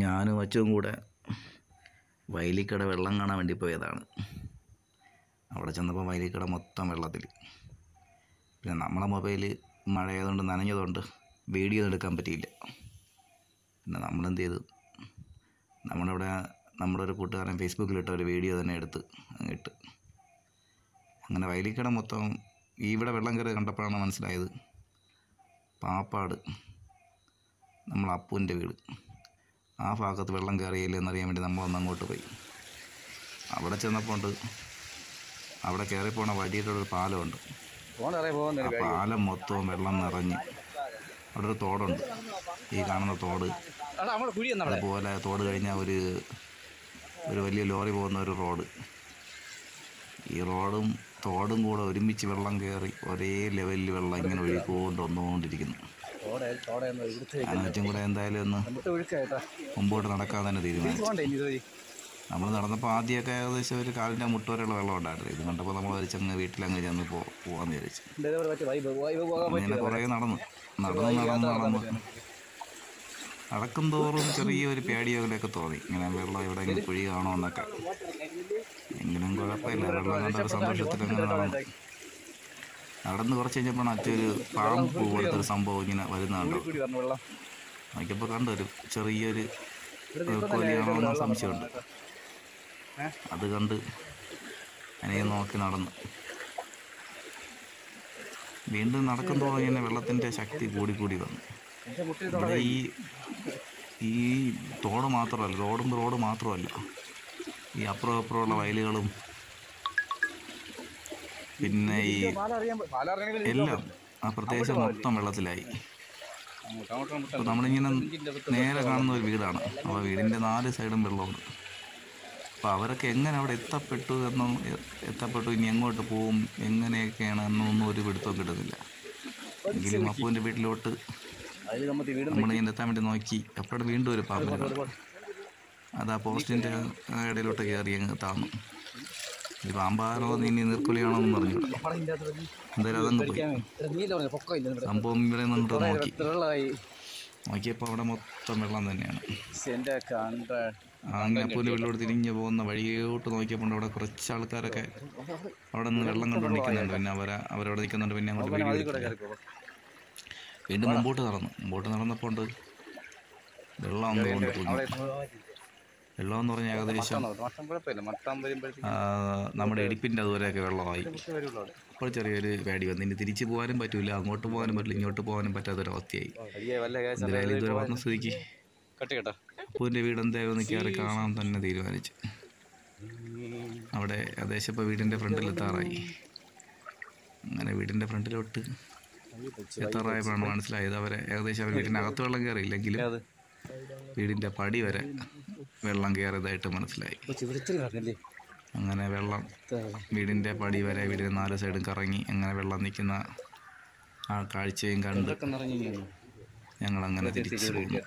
ഞാനും അച്ഛനും കൂടെ വയലിക്കട വെള്ളം കാണാൻ വേണ്ടി പോയതാണ്. അവിടെ ചെന്നപ്പോൾ വയലിക്കട മൊത്തം വെള്ളത്തിൽ. പിന്നെ നമ്മളെ മൊബൈൽ മഴയായതുകൊണ്ട് നനഞ്ഞതുകൊണ്ട് വീഡിയോ ഒന്നും എടുക്കാൻ പറ്റിയില്ല. പിന്നെ നമ്മളെന്ത് ചെയ്തു, നമ്മുടെ ഒരു കൂട്ടുകാരൻ ഫേസ്ബുക്കിലിട്ട ഒരു വീഡിയോ തന്നെ എടുത്ത് ഇട്ട്. അങ്ങനെ വയലിക്കട മൊത്തം ഇവിടെ വെള്ളം കയറി കണ്ടപ്പോഴാണ് മനസ്സിലായത്, പാപ്പാട് നമ്മൾ അപ്പൂൻ്റെ വീട് ആ ഭാഗത്ത് വെള്ളം കയറിയില്ല എന്നറിയാൻ വേണ്ടി നമ്മളൊന്ന് അങ്ങോട്ട് പോയി. അവിടെ ചെന്നപ്പോൾ അവിടെ കയറി പോണ വഴിയിലൊരു പാലമുണ്ട്. ആ പാലം മൊത്തവും വെള്ളം നിറഞ്ഞ് അവിടെ ഒരു തോടുണ്ട്, ഈ കാണുന്ന തോട്. അതുപോലെ തോട് കഴിഞ്ഞാൽ ഒരു വലിയ ലോറി പോകുന്ന ഒരു റോഡ്. ഈ റോഡും തോടും കൂടെ ഒരുമിച്ച് വെള്ളം കയറി ഒരേ ലെവലിൽ വെള്ളം ഇങ്ങനെ ഒഴുകിക്കൊണ്ട് വന്നുകൊണ്ടിരിക്കുന്നു. അതിനും കൂടെ എന്തായാലും ഒന്ന് മുമ്പോട്ട് നടക്കാൻ തന്നെ തീരുമാനിച്ചു. നമ്മൾ നടന്നപ്പോൾ ആദ്യമൊക്കെ ഏകദേശം ഒരു കാലിൻ്റെ മുട്ട് വരെയുള്ള വെള്ളം ഉണ്ടായിരുന്നു. ഇത് കണ്ടപ്പോൾ നമ്മൾ വിചാരിച്ചങ്ങ് വീട്ടിലങ്ങ് ചെന്ന് പോകാമെന്ന് വിചാരിച്ചു. അങ്ങനെ കുറേ നടന്നു നടക്കും തോറും ചെറിയൊരു പേടിയോലൊക്കെ തോന്നി. ഇങ്ങനെ വെള്ളം എവിടെയെങ്കിലും കുഴി കാണുമെന്നൊക്കെ. എങ്കിലും കുഴപ്പമില്ല, വെള്ളം കണ്ടൊരു സന്തോഷത്തിലങ്ങനെ നടന്ന് കുറച്ച് കഴിഞ്ഞപ്പോൾ അച്ഛൊരു പാമ്പ് പൂ പോലത്തൊരു സംഭവം ഇങ്ങനെ വരുന്നുണ്ടോ നോക്കിയപ്പോൾ കണ്ടൊരു ചെറിയൊരു കോലിയാണോന്ന് സംശയമുണ്ട്. അത് കണ്ട് അതിനെ നോക്കി നടന്നു. വീണ്ടും നടക്കും തോറും ഇങ്ങനെ വെള്ളത്തിൻ്റെ ശക്തി കൂടി വന്നു. ഇവിടെ ഈ തോട് മാത്രമല്ല, റോഡ് മാത്രമല്ല, ഈ അപ്പുറമുള്ള വയലുകളും പിന്നെ ഈ എല്ലാം ആ പ്രദേശം മൊത്തം വെള്ളത്തിലായി. അപ്പോൾ നമ്മളിങ്ങനെ നേരെ കാണുന്ന ഒരു വീടാണ്. അപ്പോൾ വീടിൻ്റെ 4 സൈഡും വെള്ളമുണ്ട്. അപ്പോൾ അവരൊക്കെ എങ്ങനെ അവിടെ എത്തപ്പെട്ടു ഇനി എങ്ങോട്ട് പോവും എങ്ങനെയൊക്കെയാണ് എന്നൊന്നും ഒരു പിടുത്തവും കിട്ടുന്നില്ല. എങ്കിലും അപ്പൂൻ്റെ വീട്ടിലോട്ട് നമ്മളിങ്ങനെ എത്താൻ വേണ്ടി നോക്കി. അപ്പോഴും വീണ്ടും ഒരു പാമ്പ് അത് ആ പോസ്റ്റിൻ്റെ ഇടയിലോട്ട് കയറി അങ്ങ് താന്നു. ഈ പാമ്പാണോ ഇനി നീർക്കൊലിയാണോന്നും പറഞ്ഞില്ല. എന്തായാലും അതങ്ങ് പോയി. സംഭവം ഇവിടെ നിന്നിട്ട് നോക്കിയപ്പോൾ അവിടെ മൊത്തം വെള്ളം തന്നെയാണ്. അങ്ങനെ അപ്പൂൻ്റെ വീട്ടിലോട്ട് തിരിഞ്ഞ് പോകുന്ന വഴിയോട്ട് നോക്കിയപ്പോൾ അവിടെ കുറച്ച് ആൾക്കാരൊക്കെ അവിടെ നിന്ന് വെള്ളം കണ്ടു നിൽക്കുന്നുണ്ട്. പിന്നെ അവരവിടെ നിൽക്കുന്നുണ്ട്. പിന്നെ അങ്ങോട്ട് വീണ്ടും മുമ്പോട്ട് നടന്നപ്പോൾ വെള്ളം വെള്ളമെന്ന് പറഞ്ഞാൽ ഏകദേശം നമ്മുടെ ഇടുപ്പിൻ്റെ അതുപോലെയൊക്കെ വെള്ളമായി. അപ്പോൾ ചെറിയൊരു പേടി വന്നു. ഇനി തിരിച്ചു പോകാനും പറ്റില്ല, അങ്ങോട്ട് പോകാനും പറ്റില്ല, ഇങ്ങോട്ട് പോകാനും പറ്റാത്തൊരവസ്ഥയായി. എന്തായാലും ഇതുവരെ വന്ന സ്ഥിതിക്ക് അപ്പൂൻ്റെ വീട് എന്തായാലും ഒന്ന് കയറി കാണാൻ തന്നെ തീരുമാനിച്ചു. അവിടെ ഏകദേശം ഇപ്പോൾ വീടിൻ്റെ ഫ്രണ്ടിലെത്താറായി. അങ്ങനെ വീടിൻ്റെ ഫ്രണ്ടിലോട്ട് എത്താറായപ്പോഴാണ് മനസ്സിലായത് ഏകദേശം അവർ വീടിൻ്റെ അകത്ത് വെള്ളം കയറിയില്ലെങ്കിലും വീടിൻ്റെ പടി വരെ വെള്ളം കയറിയതായിട്ട് മനസ്സിലായി. അങ്ങനെ വെള്ളം വീടിൻ്റെ പടി വരെ വീടിൻ്റെ 4 സൈഡും കറങ്ങി അങ്ങനെ വെള്ളം നിൽക്കുന്ന ആ കാഴ്ചയും കണ്ട് ഞങ്ങളങ്ങനെ തിരിച്ചു പോകുന്നു.